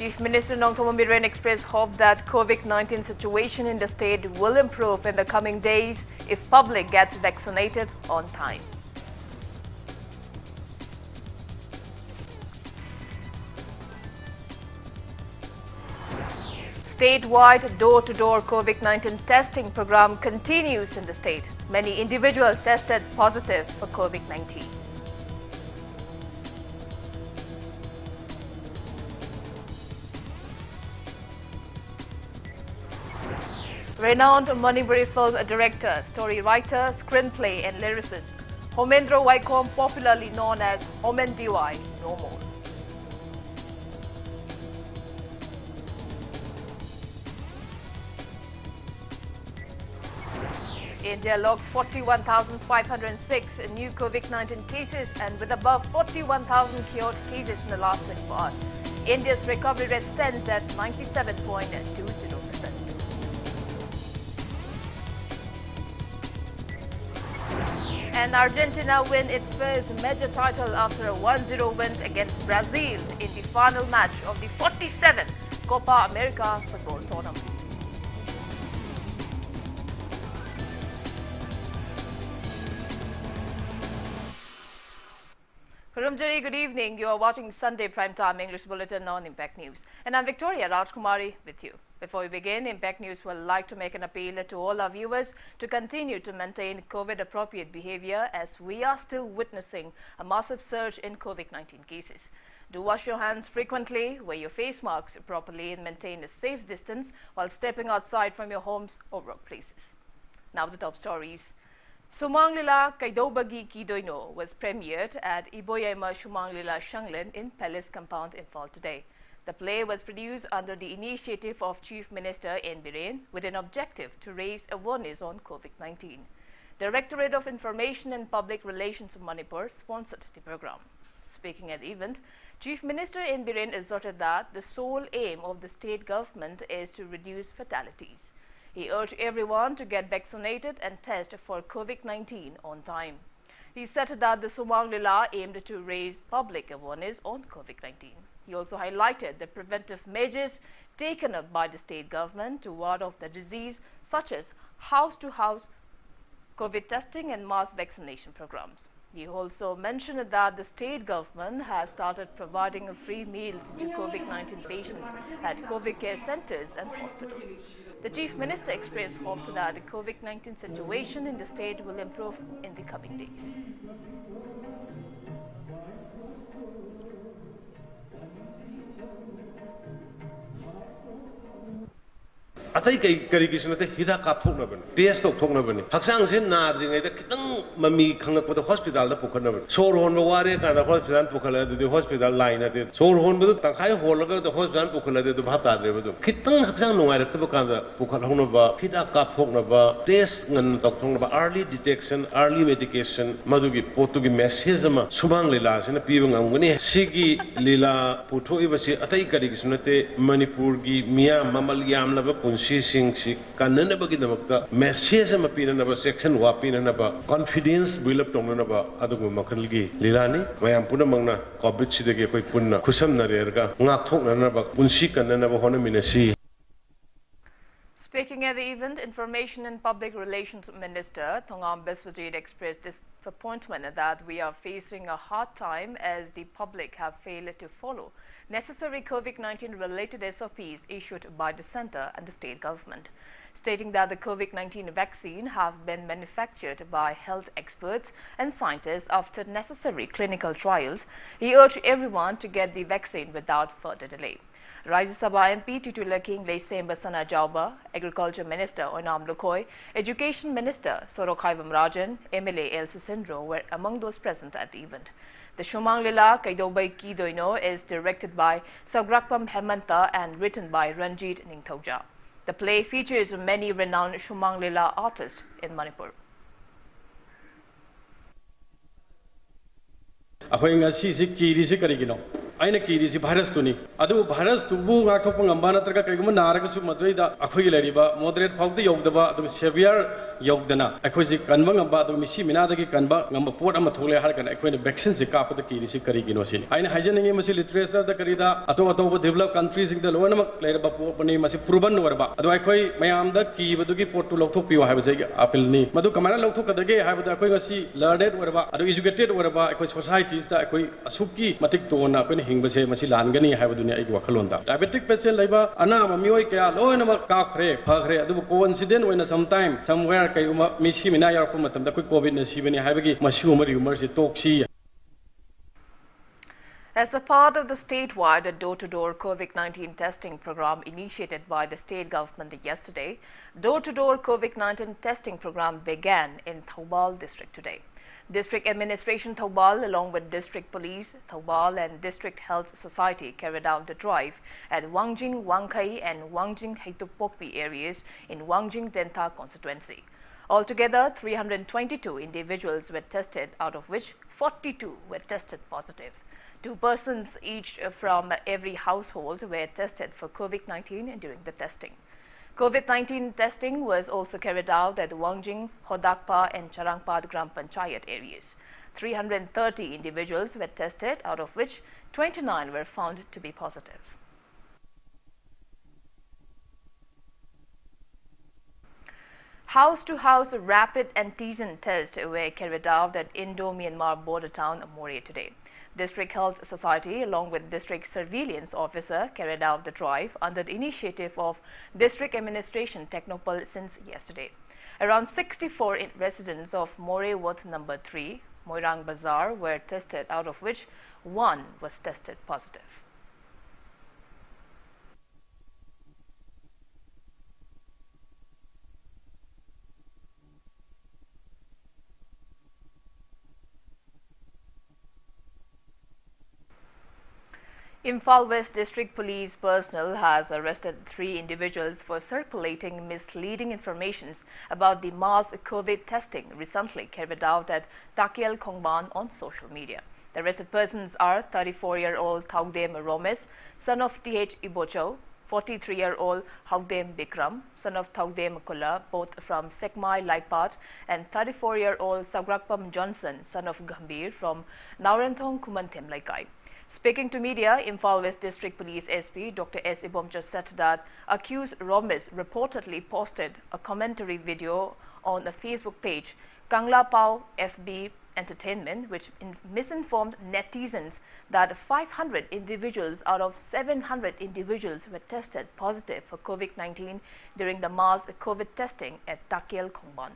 Chief Minister Nongthoma Biren expressed hope that COVID-19 situation in the state will improve in the coming days if public gets vaccinated on time. Statewide door-to-door COVID-19 testing program continues in the state. Many individuals tested positive for COVID-19. Renowned Manipuri film director, story writer, screenplay and lyricist Homendra Waikom, popularly known as Homen Diwai, no more. India logs 41,506 new COVID-19 cases and with above 41,000 cured cases in the last 24 hours. India's recovery rate stands at 97.20%. And Argentina win its first major title after a 1-0 win against Brazil in the final match of the 47th Copa America football tournament. Kurumjari, good evening. You are watching Sunday Primetime English Bulletin on Impact News. And I'm Victoria Rajkumari with you. Before we begin, Impact News would like to make an appeal to all our viewers to continue to maintain COVID-appropriate behavior as we are still witnessing a massive surge in COVID-19 cases. Do wash your hands frequently, wear your face masks properly and maintain a safe distance while stepping outside from your homes or workplaces. Now the top stories. Sumanglila Kaidobagi Kidoino was premiered at Iboyama Sumanglila Shanglin in Palace Compound in Fall today. The play was produced under the initiative of Chief Minister N. Biren with an objective to raise awareness on COVID-19. Directorate of Information and Public Relations of Manipur sponsored the program. Speaking at the event, Chief Minister N. Biren asserted that the sole aim of the state government is to reduce fatalities. He urged everyone to get vaccinated and test for COVID-19 on time. He said that the Sumanglila aimed to raise public awareness on COVID-19. He also highlighted the preventive measures taken up by the state government to ward off the disease, such as house-to-house COVID testing and mass vaccination programs. He also mentioned that the state government has started providing free meals to COVID-19 patients at COVID care centers and hospitals. The Chief Minister expressed hope that the COVID-19 situation in the state will improve in the coming days. Atai kari kisna te hida kapthok na bani, test thok na bani. Haksang sen na dri ngai te kitang mami khangak pada hospital da pukhan na bani. Sor hon ba ware ka da hospital pukhala de hospital line te. Sor hon ba tangkhai hol la da hospital pukhala de bhap ta dre ba do. Kitang haksang nungai rak ta ka da pukhal hon ba hida kapthok na ba test ngan tok thong na ba early detection, early medication madugi potugi message ma subang lila sena pi bang ngani sigi lila putho ibasi atai kari kisna te Manipur gi miyam mamal yam la ba sing si kanana bagi namakta message ma pina na ba section wa pina na ba confidence build up tong na ba adu makal gi lilani mayam puna mangna covid si de koi punna khusam na rerga ngak thok na ba punsi kanana ba hona minasi. Speaking at the event, Information and Public Relations Minister Thongam Biswajit expressed disappointment that we are facing a hard time as the public have failed to follow necessary COVID-19 related SOPs issued by the centre and the state government, stating that the COVID-19 vaccine have been manufactured by health experts and scientists after necessary clinical trials. He urged everyone to get the vaccine without further delay. Rajya Sabha MP Titular King Leisem Basana Jauba, Agriculture Minister Onam Lukhoy, Education Minister Sorokhaivam Rajan, MLA El Susindro were among those present at the event. The Sumanglila Kaidobai Kidoino is directed by Sagrakpam Hemanta and written by Ranjit Ningthoja. The play features many renowned Sumanglila artists in Manipur. Akhoi ngasi si kiri si karigino aina kiri si virus tu ni adu virus tu bu ngak thok pangam ba natraga kaigum naraga su madrei da akhoi lariba moderate phawti yogdaba adu severe yogdana akhoi si kanba ngam ba adu misi mina da ki kanba ngam pot ama thole har kan akhoi ne vaccine se ka pa da kiri si kari gino sin aina hajening masi literature da kari da ato develop countries ing da lona mak lera ba po pani masi proven warba adu akhoi mayam da ki badu ki pot tu lokthok piwa ha ba se apil ni madu kamana lokthok ka da ge ha ba da akhoi ngasi learned warba adu educated warba akhoi societies da akhoi asuki matik to na akhoi hing ba se masi langani ha ba dunia ai wakhalon da diabetic patient laiba ana ma mioi kya lona mak ka khre pha khre adu coincident oina sometime somewhere kai uma misi mina yar ko matam da koi covid na sibani ha ba gi masu umar umar se toksi. As a part of the statewide door-to-door COVID-19 testing program initiated by the state government yesterday, door-to-door COVID-19 testing program began in Thoubal district today. District Administration Thoubal, along with District Police Thoubal and District Health Society, carried out the drive at Wangjing, Wangkai and Wangjing Haitupokpi areas in Wangjing Denta constituency. Altogether, 322 individuals were tested, out of which 42 were tested positive. 2 persons each from every household were tested for COVID-19 during the testing. COVID-19 testing was also carried out at Wangjing, Hodakpa and Charangpad Gram Panchayat areas. 330 individuals were tested, out of which 29 were found to be positive. House-to-house rapid antigen tests were carried out at Indo-Myanmar border town More today. District Health Society, along with District Surveillance Officer, carried out the drive under the initiative of District Administration Technopol since yesterday. Around 64 residents of More Ward number 3, Moirang Bazaar, were tested, out of which 1 was tested positive. Imphal West District Police personnel has arrested 3 individuals for circulating misleading information about the mass COVID testing recently carried out at Takiel Khongban on social media. The arrested persons are 34-year-old Thaugdem Romes, son of T.H. Ibocho, 43-year-old Haugdem Bikram, son of Thaugdem Kula, both from Sekmai Laikpat, and 34-year-old Sagrakpam Johnson, son of Gambir, from Naurenthong Kumanthem Laikai. Speaking to media, Imphal West District Police SP Dr. S. Ibomcha said that accused Romes reportedly posted a commentary video on the Facebook page Kangla Pao FB Entertainment, which misinformed netizens that 500 individuals out of 700 individuals were tested positive for COVID-19 during the mass COVID testing at Takiel Khongban.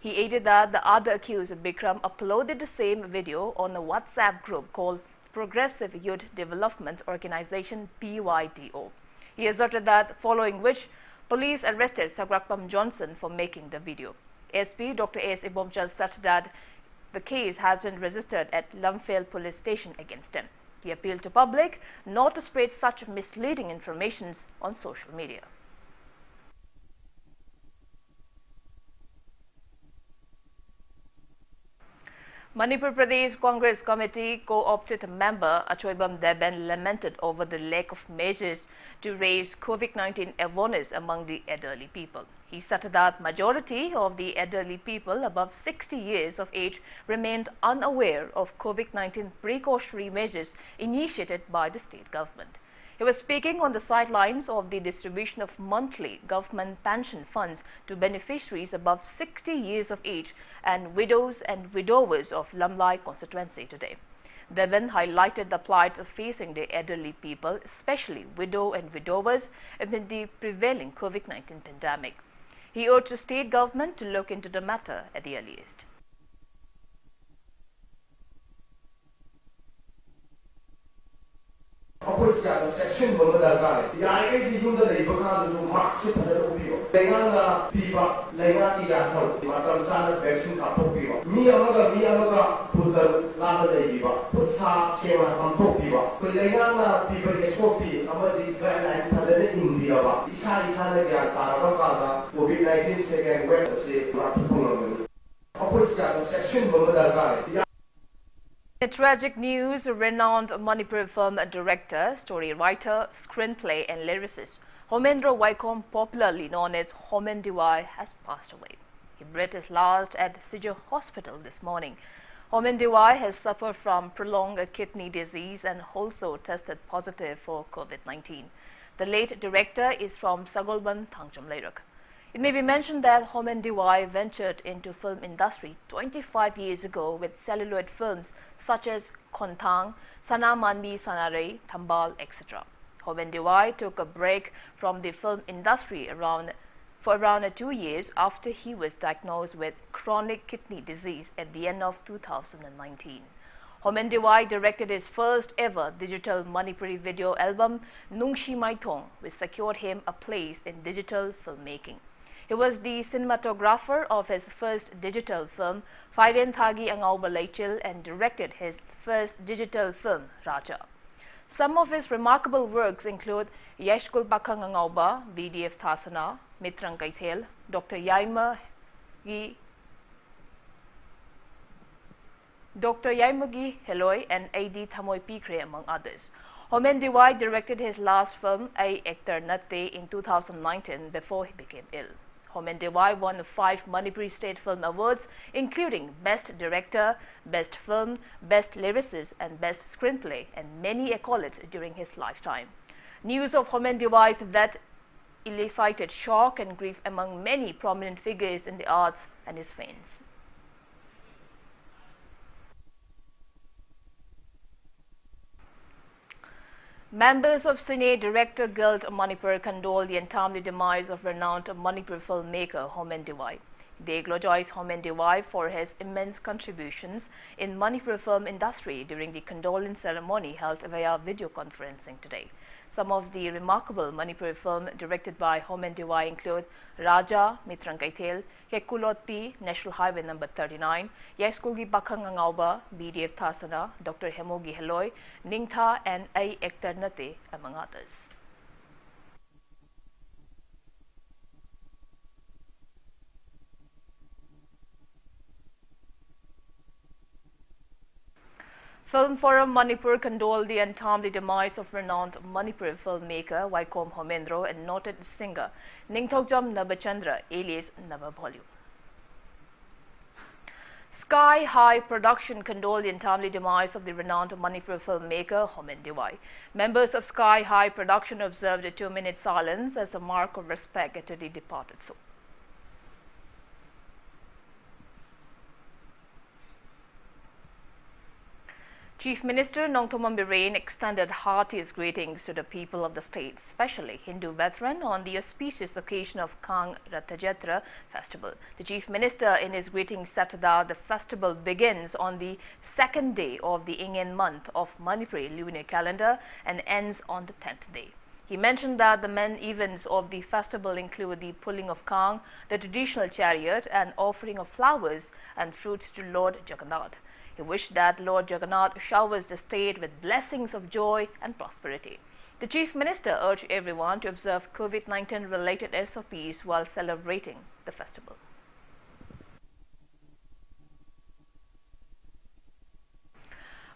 He added that the other accused, Bikram, uploaded the same video on a WhatsApp group called Progressive Youth Development Organization PYDO. He asserted that following which police arrested Sagrakpam Johnson for making the video. SP Dr. S. Ibomcha said that the case has been registered at Lumphale Police Station against him. He appealed to public not to spread such misleading information on social media. Manipur Pradesh Congress Committee co-opted member Achoibam Deben lamented over the lack of measures to raise COVID-19 awareness among the elderly people. He said that majority of the elderly people above 60 years of age remained unaware of COVID-19 precautionary measures initiated by the state government. He was speaking on the sidelines of the distribution of monthly government pension funds to beneficiaries above 60 years of age and widows and widowers of Lamlai constituency today. Devan highlighted the plight facing the elderly people, especially widow and widowers, amid the prevailing COVID-19 pandemic. He urged the state government to look into the matter at the earliest. Section Bangladesh, the IIT Yunda Lebaka, Maxi Pazapio, Legana Pipa, Legati Yato, Matam Sana Vaccine Kapopio, Miamaga, Puta Lava Leviva, Putsa, Sema Kampopio, Legana Pipa Escopi, Amadi Guideline Pazet India, Isana Yata, COVID-19 second web, say, Rajkumari. Opposite section Bangladesh. Tragic news, renowned Manipur film director, story writer, screenplay and lyricist Homendra Waikom, popularly known as Homen Diwai, has passed away. He breathed his last at Sijur Hospital this morning. Homen Diwai has suffered from prolonged kidney disease and also tested positive for COVID-19. The late director is from Sagolban, Thangcham Leiruk. It may be mentioned that Homen Diwai ventured into film industry 25 years ago with celluloid films such as Kontang, Sana Manbi Sanare, Thambal, etc. Homen Diwai took a break from the film industry for around 2 years after he was diagnosed with chronic kidney disease at the end of 2019. Homen Diwai directed his first ever digital Manipuri video album, Nungshi Maithong, which secured him a place in digital filmmaking. He was the cinematographer of his first digital film, Fairen Thagi Angauba Leichil, and directed his first digital film, Raja. Some of his remarkable works include Yeshkul Bakang Angauba, BDF Thasana, Mitrang Kaithel, Dr. Yaimagi Heloi, and A.D. Thamoy Pikre, among others. Homen Diwai directed his last film, A Ektar Natte, in 2019 before he became ill. Homen Diwai won 5 Manipuri State Film Awards, including Best Director, Best Film, Best Lyricist, and Best Screenplay, and many accolades during his lifetime. News of Homen Diwai's death elicited shock and grief among many prominent figures in the arts and his fans. Members of Cine Director Guild Manipur condole the untimely demise of renowned Manipur filmmaker Homen Diwai. They eulogize Homen Diwai for his immense contributions in Manipur film industry during the condolence ceremony held via video conferencing today. Some of the remarkable Manipur film directed by Homen Diwai include Raja, Mitrang Kaithel, Kekulotpi, National Highway number 39, Yeskulgi Bakang Angauba, BDF Thasana, Dr. Hemogi Heloi, Ningtha, and A Ektar Nate, among others. Film Forum Manipur condoled the untimely demise of renowned Manipur filmmaker Waikom Homendro and noted singer Ningthokjam Nabachandra, alias Nababholyu. Sky High Production condoled the untimely demise of the renowned Manipur filmmaker Homen Diwai. Members of Sky High Production observed a 2-minute silence as a mark of respect to the departed soul. Chief Minister Nongthoman Birren extended heartiest greetings to the people of the state, especially Hindu veteran, on the auspicious occasion of Kang Rathayatra festival. The Chief Minister in his greetings said that the festival begins on the 2nd day of the Ingen month of Manipuri lunar calendar and ends on the 10th day. He mentioned that the main events of the festival include the pulling of Kang, the traditional chariot, and offering of flowers and fruits to Lord Jagannath. He wished that Lord Jagannath showers the state with blessings of joy and prosperity. The Chief Minister urged everyone to observe COVID-19 related SOPs while celebrating the festival.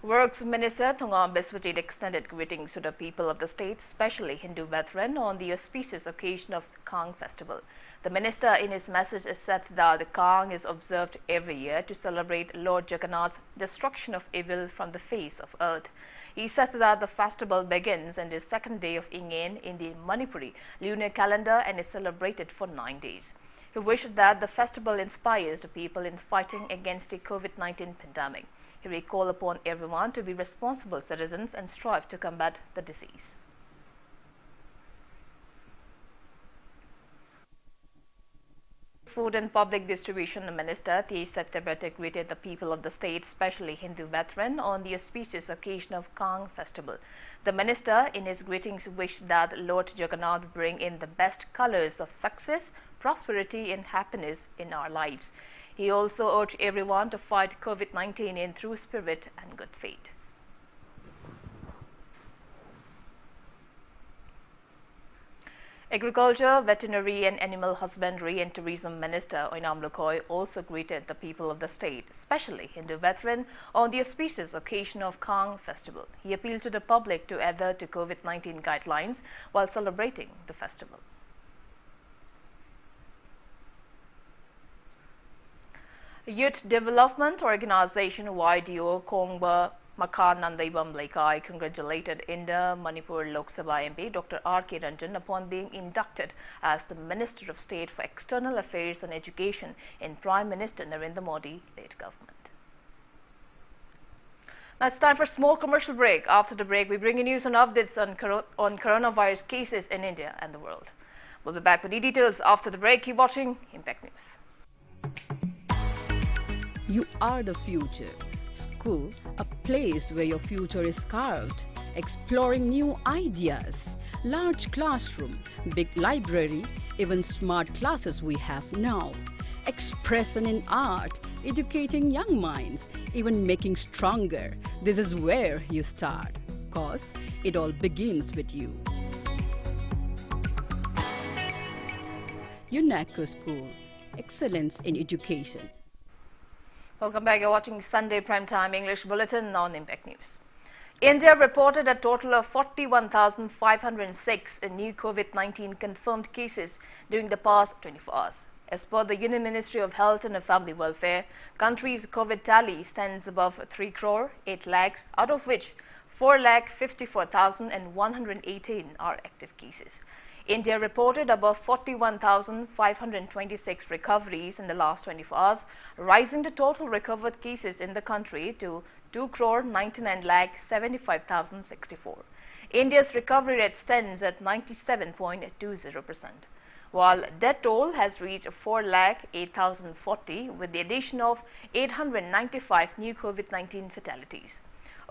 Works Minister Thongam Biswajit extended greetings to the people of the state, especially Hindu veteran, on the auspicious occasion of the Kang festival. The minister in his message said that the Kang is observed every year to celebrate Lord Jagannath's destruction of evil from the face of earth. He said that the festival begins on the 2nd day of Ingen in the Manipuri lunar calendar and is celebrated for 9 days. He wished that the festival inspires the people in fighting against the COVID-19 pandemic. He recalled upon everyone to be responsible citizens and strive to combat the disease. Food and Public Distribution Minister Tej Satyabrat greeted the people of the state, especially Hindu veteran, on the auspicious occasion of Kang festival. The minister in his greetings wished that Lord Jagannath bring in the best colors of success, prosperity and happiness in our lives. He also urged everyone to fight COVID-19 in true spirit and good faith. Agriculture, Veterinary and Animal Husbandry and Tourism Minister Oinam Lukhoi also greeted the people of the state, especially Hindu veteran, on the auspicious occasion of Kang festival. He appealed to the public to adhere to COVID-19 guidelines while celebrating the festival. Youth Development Organization YDO Kongba Makan Nandaibam Laikai congratulated India Manipur Lok Sabha MP Dr. R.K. Ranjan upon being inducted as the Minister of State for External Affairs and Education in Prime Minister Narendra Modi-led government. Now it's time for a small commercial break. After the break, we bring you news and updates on coronavirus cases in India and the world. We'll be back with the details after the break. Keep watching Impact News. You are the future. School, a place where your future is carved. Exploring new ideas. Large classroom, big library, even smart classes we have now. Expression in art, educating young minds, even making stronger. This is where you start, 'cause it all begins with you. UNESCO School, excellence in education. Welcome back. You're watching Sunday Primetime English Bulletin on Impact News. India reported a total of 41,506 new COVID-19 confirmed cases during the past 24 hours. As per the Union Ministry of Health and Family Welfare, country's COVID tally stands above 3 crore 8 lakhs, out of which 4,54,118 are active cases. India reported above 41,526 recoveries in the last 24 hours, rising the total recovered cases in the country to 2 crore 99 lakh 75,064. India's recovery rate stands at 97.20%, while death toll has reached 4 lakh 8,040 with the addition of 895 new COVID-19 fatalities.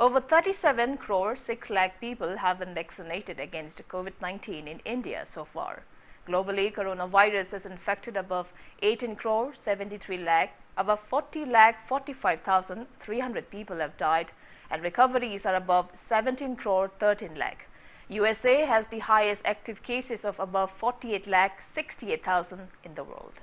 Over 37 crore 6 lakh people have been vaccinated against COVID-19 in India so far. Globally, coronavirus has infected above 18 crore 73 lakh, above 40 lakh 45,300 people have died, and recoveries are above 17 crore 13 lakh. USA has the highest active cases of above 48 lakh 68,000 in the world.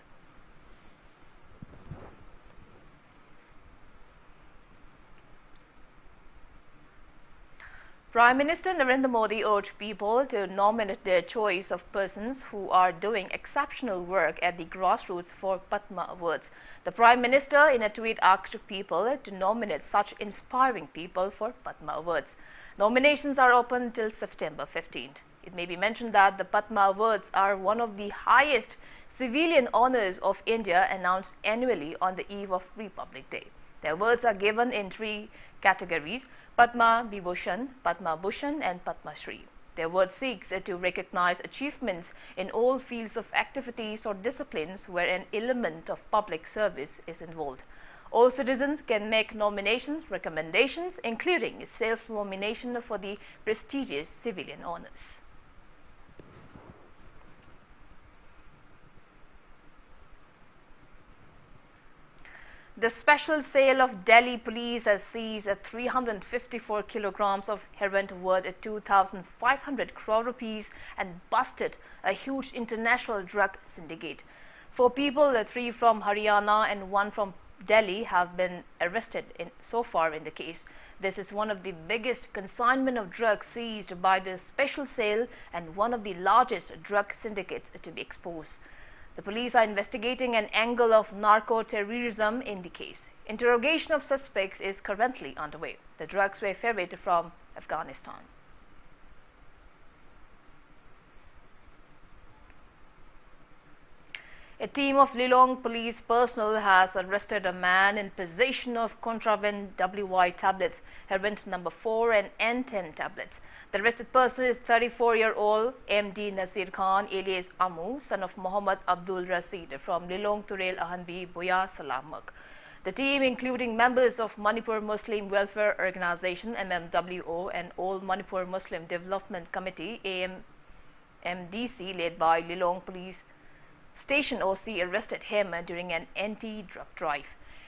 Prime Minister Narendra Modi urged people to nominate their choice of persons who are doing exceptional work at the grassroots for Padma Awards. The Prime Minister in a tweet asked people to nominate such inspiring people for Padma Awards. Nominations are open till September 15th. It may be mentioned that the Padma Awards are one of the highest civilian honors of India, announced annually on the eve of Republic Day. The awards are given in 3 categories: Padma Vibhushan, Padma Bhushan and Padma Shri. The award seeks to recognize achievements in all fields of activities or disciplines where an element of public service is involved. All citizens can make nominations, recommendations, including self-nomination for the prestigious civilian honors. The special sale of Delhi police has seized 354 kilograms of heroin worth 2,500 crore rupees and busted a huge international drug syndicate. 4 people, 3 from Haryana and 1 from Delhi, have been arrested so far in the case. This is one of the biggest consignment of drugs seized by the special sale and one of the largest drug syndicates to be exposed. The police are investigating an angle of narco-terrorism in the case. Interrogation of suspects is currently underway. The drugs were ferried from Afghanistan. A team of Lilong police personnel has arrested a man in possession of contraband WY tablets, heroin number 4 and N10 tablets. The arrested person is 34-year-old MD Nasir Khan alias Amu, son of Muhammad Abdul Rasid from Lilong Turel Ahanbi Boya Salamak. The team, including members of Manipur Muslim Welfare Organization MMWO and All Manipur Muslim Development Committee AMDC, led by Lilong Police Station OC, arrested him during an anti-drug drive.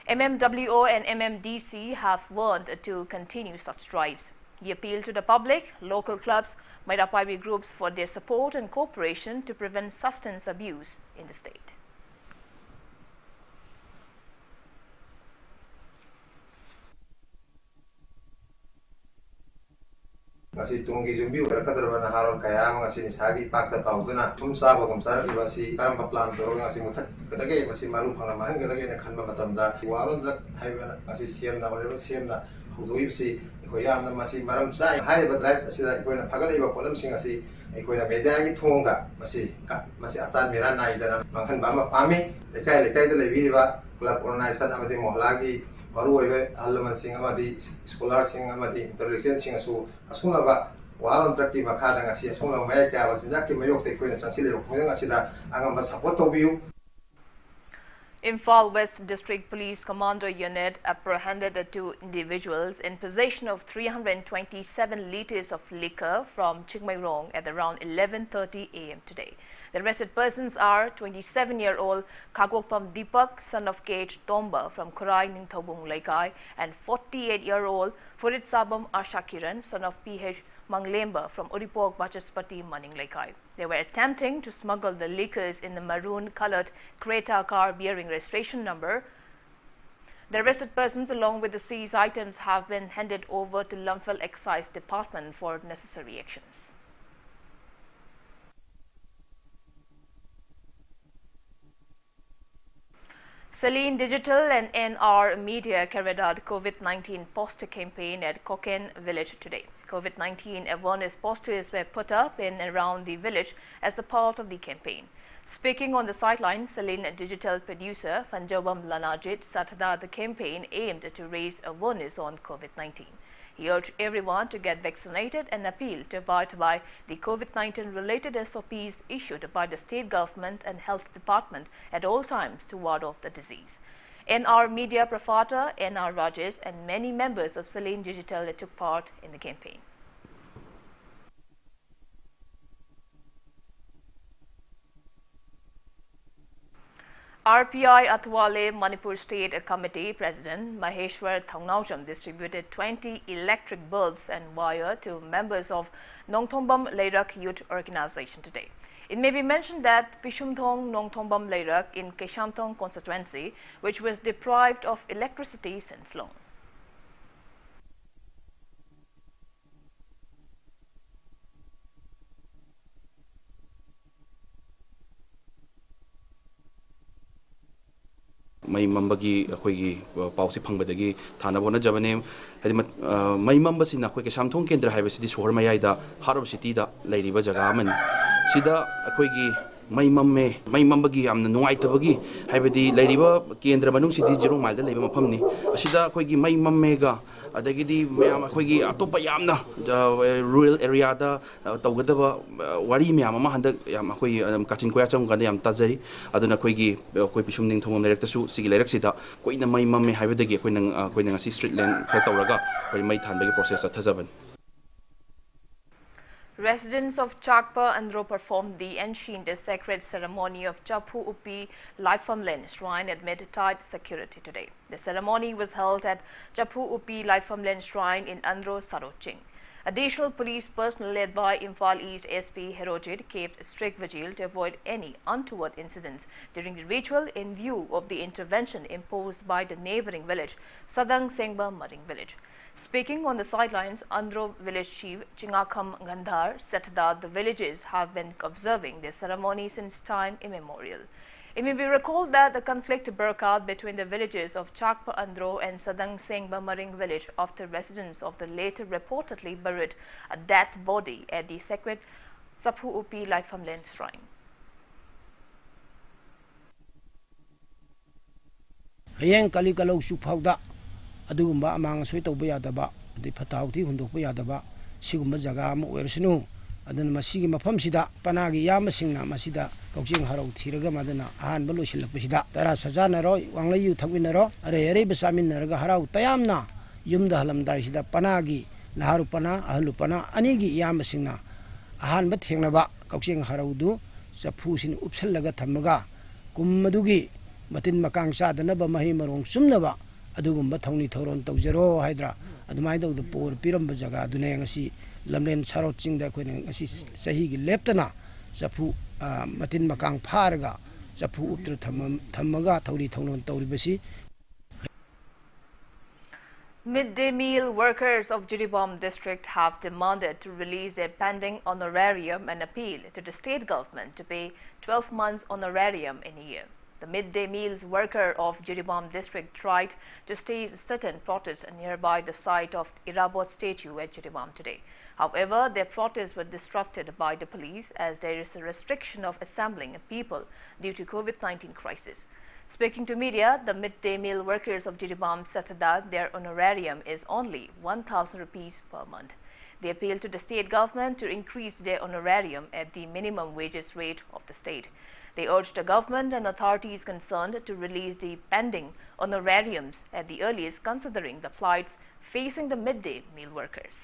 MMWO and MMDC have warned to continue such drives. He appealed to the public, local clubs, Mairapabi groups for their support and cooperation to prevent substance abuse in the state. ngasi tunggi jumbi berkadarban haron kaya ngasi nisagi pakta tauduna sumsa bagum sar ibasi karam plan toro ngasi mutak kadage masi maru phanama kadage ne khanba matamda waron drak haiba ngasi siam na wale siam na hudoibsi hoyam na masi maram sai hai badrai asida koina phagalai ba polam sing asi koina media gi thonga masi asan mera nai dana manghan ba ma pami lekai da lebi ba club organization amadi mohla gi baru oibe halaman sing amadi scholar sing amadi intelligent sing asu asuna ba waron traki makada ngasi asuna mai ka ba sinja ki mayok te koina changchile yok mo ngasida angam ba support obiu. Imphal West District Police Commando Unit apprehended the 2 individuals in possession of 327 litres of liquor from Chikmairong at around 11:30 a.m. today. The arrested persons are 27-year-old Kagokpam Deepak, son of Kage Tomba from Kurai Ningthobung Laikai, and 48-year-old Furit Sabam Ashakiran, son of PH Manglemba from Uripok Bachaspati Maning Laikai. They were attempting to smuggle the liquors in the maroon-colored Creta car bearing registration number. The arrested persons along with the seized items have been handed over to Lumphel Excise Department for necessary actions. Celine Digital and NR Media carried out COVID-19 poster campaign at Koken village today. COVID-19 awareness posters were put up in and around the village as a part of the campaign. Speaking on the sidelines, Celine Digital producer Fanjawam Lanajit said that the campaign aimed to raise awareness on COVID-19. He urged everyone to get vaccinated and appealed to abide by the COVID-19 related SOPs issued by the state government and health department at all times to ward off the disease. NR Media Profata, NR Rajesh and many members of Celine Digital took part in the campaign. RPI Atwale Manipur State Committee President Maheshwar Thongnaujam distributed 20 electric bulbs and wire to members of Nongthombam Leirak Youth Organization today. It may be mentioned that Pishumthong Nongthombam Leirak in Keshamthong constituency, which was deprived of electricity since long. May mambagi akoigi pausi phangbadagi thana bona jabane hadi may mambasi na akoigi samthong kendra haibasi di sohor mayai da harab city da leiriba jaga man sida akoigi may mambagi amna nungaitabagi haibadi leiriba kendra manung city 0 mile da leiba mafamni asida akoigi may mammega adagidi mayam akoigi atopa yamna rural area da tawgadaba wari mayam ama handak yam akoi kachin koya chang ganda yam tajari aduna akoigi akoi pisum ning thomom lerak tasu sigi lerak sida koina may mamme haibadagi koina ngasi street land kha tawraga koi may thanbagi process athajaban. Residents of Chakpa Andro performed the ancient sacred ceremony of Chapu Upi Laifamlen Shrine amid tight security today. The ceremony was held at Chapu Upi Laifamlen Shrine in Andro Saroching. Additional police personnel led by Imphal East SP Herojit kept strict vigil to avoid any untoward incidents during the ritual in view of the intervention imposed by the neighboring village, Sadang Sengba Maring village. Speaking on the sidelines, Andro village chief Chingakam Gandhar said that the villages have been observing this ceremony since time immemorial. It may be recalled that the conflict broke out between the villages of Chakpa Andro and Sadang Sengba Maring village after residents of the latter reportedly buried a dead body at the sacred Chapu Upi Laifamlen shrine. Hayeng kali kalau supauda adugumba amang soi tawba yadaba adi phatauti hundokba yadaba sigumba jaga ama oirsinu adana masigi mafam sida panagi yama singna masida kaujing harau thiraga madana ahan balo silapsida tara sajana ro wanglayu thagwinaro are besamin naraga harau tayamna yumda halamdai sida panagi laharu pana ahlu pana anigi yama singna ahan ba thengnaba kaujing harau du chapu sin upsallaga thamaga kummadugi matin makang sadana ba mahi marong sumnaba adugumba thongni thoron tawjaro haidra adumai do the poor piram bajaga dune ngasi lamlen saro ching da khoina ngasi sahi gi leptana chapu matin makang pharaga chapu utra thamaga thauri thongnon tawri basi. Midday meal workers of Jiribam district have demanded to release their pending honorarium and appeal to the state government to pay 12 months honorarium in a year. The midday meals worker of Jiribam district tried to stage certain protests nearby the site of Irabot statue at Jiribam today. However, their protests were disrupted by the police as there is a restriction of assembling people due to COVID-19 crisis. Speaking to media, the midday meal workers of Jiribam said that their honorarium is only 1,000 rupees per month. They appealed to the state government to increase their honorarium at the minimum wages rate of the state. They urged the government and authorities concerned to release the pending honorariums at the earliest, considering the plights facing the midday meal workers.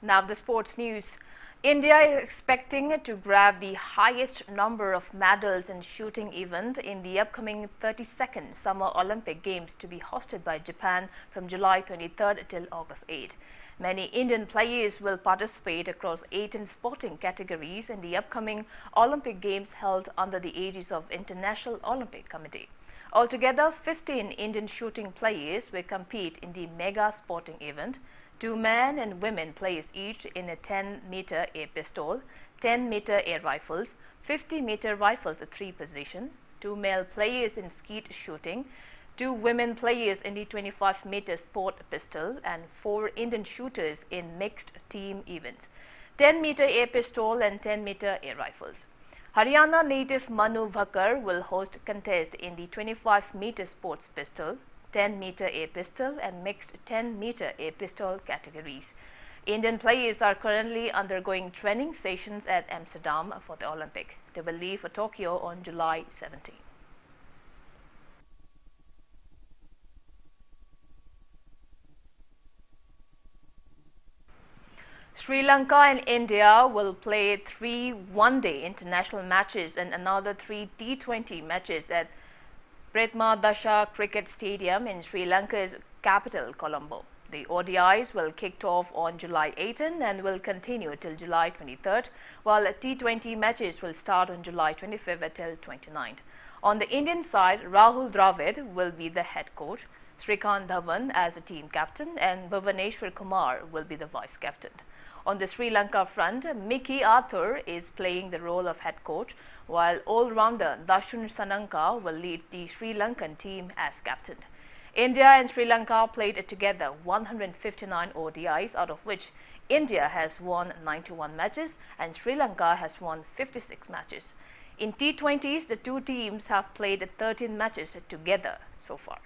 Now the sports news. India is expecting to grab the highest number of medals in shooting event in the upcoming 32nd Summer Olympic Games to be hosted by Japan from July 23rd till August 8. Many Indian players will participate across 18 sporting categories in the upcoming Olympic Games held under the aegis of International Olympic Committee. Altogether, 15 Indian shooting players will compete in the mega sporting event. 2 men and women players each in a 10-meter air pistol, 10-meter air rifles, 50-meter rifles at 3 position, 2 male players in skeet shooting, 2 women players in the 25-meter sport pistol, and 4 Indian shooters in mixed team events, 10-meter air pistol and 10-meter air rifles. Haryana native Manu Bhakkar will host contest in the 25-meter sports pistol, 10-meter air pistol and mixed 10-meter air pistol categories. Indian players are currently undergoing training sessions at Amsterdam for the Olympic. They will leave for Tokyo on July 17. Sri Lanka and India will play 3 one-day international matches and another 3 T20 matches at Pretmadasha Cricket Stadium in Sri Lanka's capital, Colombo. The ODIs will kick off on July 18 and will continue till July 23rd, while T20 matches will start on July 25th till 29th. On the Indian side, Rahul Dravid will be the head coach, Srikanth Dhawan as the team captain, and Bhuvaneshwar Kumar will be the vice captain. On the Sri Lanka front, Mickey Arthur is playing the role of head coach, while all-rounder Dashun Sananka will lead the Sri Lankan team as captain. India and Sri Lanka played together 159 ODIs, out of which India has won 91 matches and Sri Lanka has won 56 matches. In T20s, the two teams have played 13 matches together so far.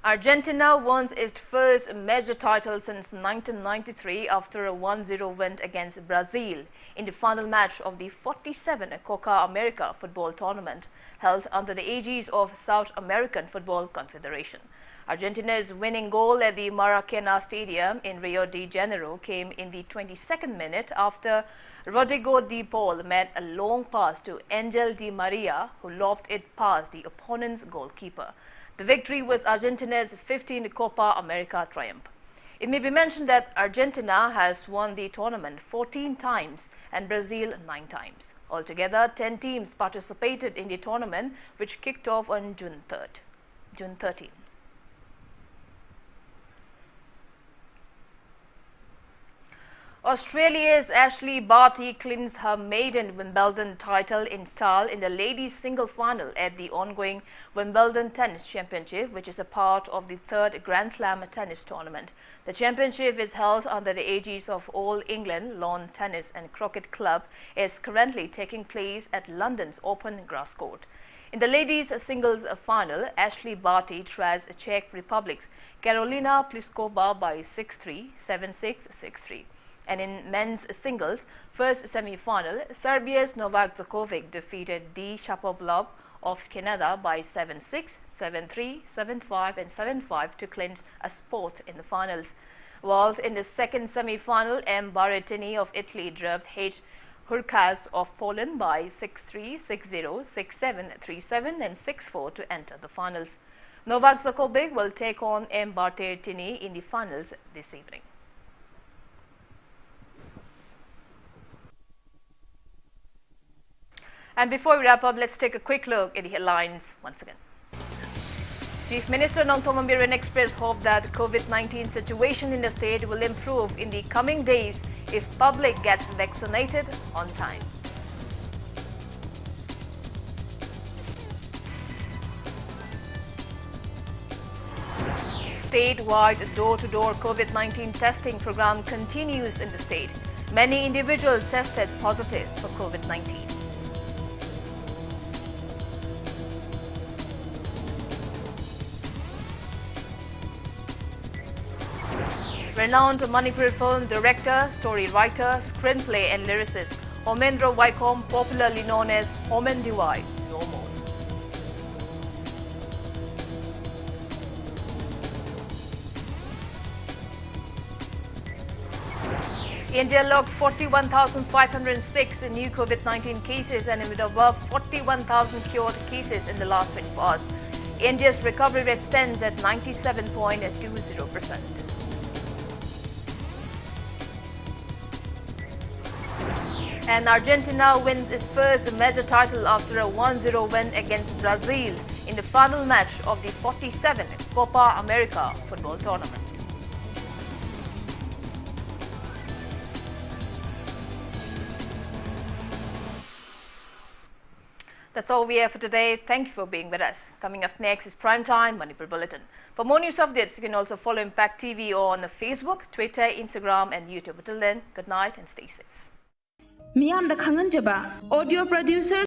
Argentina won its first major title since 1993 after a 1-0 win against Brazil in the final match of the 47th Copa America football tournament held under the aegis of South American Football Confederation. Argentina's winning goal at the Maracanã Stadium in Rio de Janeiro came in the 22nd minute after Rodrigo de Paul made a long pass to Angel Di Maria, who lobbed it past the opponent's goalkeeper. The victory was Argentina's 15th Copa America triumph. It may be mentioned that Argentina has won the tournament 14 times and Brazil 9 times. Altogether, 10 teams participated in the tournament, which kicked off on June 13. Australia's Ashley Barty clinched her maiden Wimbledon title in style in the ladies' single final at the ongoing Wimbledon Tennis Championship, which is a part of the 3rd Grand Slam tennis tournament. The championship is held under the aegis of All England Lawn Tennis and Croquet Club, is currently taking place at London's Open Grass Court. In the ladies' singles final, Ashley Barty thrashed Czech Republic's Karolina Pliskova by 6-3, 7-6, 6-3. And in men's singles, first semi-final, Serbia's Novak Djokovic defeated D. Shapovalov of Canada by 7-6, 7-3, 7-5 and 7-5 to clinch a spot in the finals. While in the second semi-final, M. Baretini of Italy drubbed H. Hurkacz of Poland by 6-3, 6-0, 6-7, 3-7 and 6-4 to enter the finals. Novak Djokovic will take on M. Baretini in the finals this evening. And before we wrap up, let's take a quick look at the headlines once again. Chief Minister Nongthom Ambirin expressed hope that the COVID-19 situation in the state will improve in the coming days if public gets vaccinated on time. Statewide door-to-door COVID-19 testing program continues in the state. Many individuals tested positive for COVID-19. Renowned Manipur film director, story writer, screenplay and lyricist Homendra Vaikom, popularly known as Homen Diwai, no more. India logged 41,506 new COVID-19 cases and with above 41,000 cured cases in the last 24 hours. India's recovery rate stands at 97.20%. And Argentina wins its first major title after a 1-0 win against Brazil in the final match of the 47th Copa America football tournament. That's all we have for today. Thank you for being with us. Coming up next is Primetime Manipur Bulletin. For more news updates, you can also follow Impact TV on Facebook, Twitter, Instagram and YouTube. Until then, good night and stay safe. Miyamda Khanganjaba, audio producer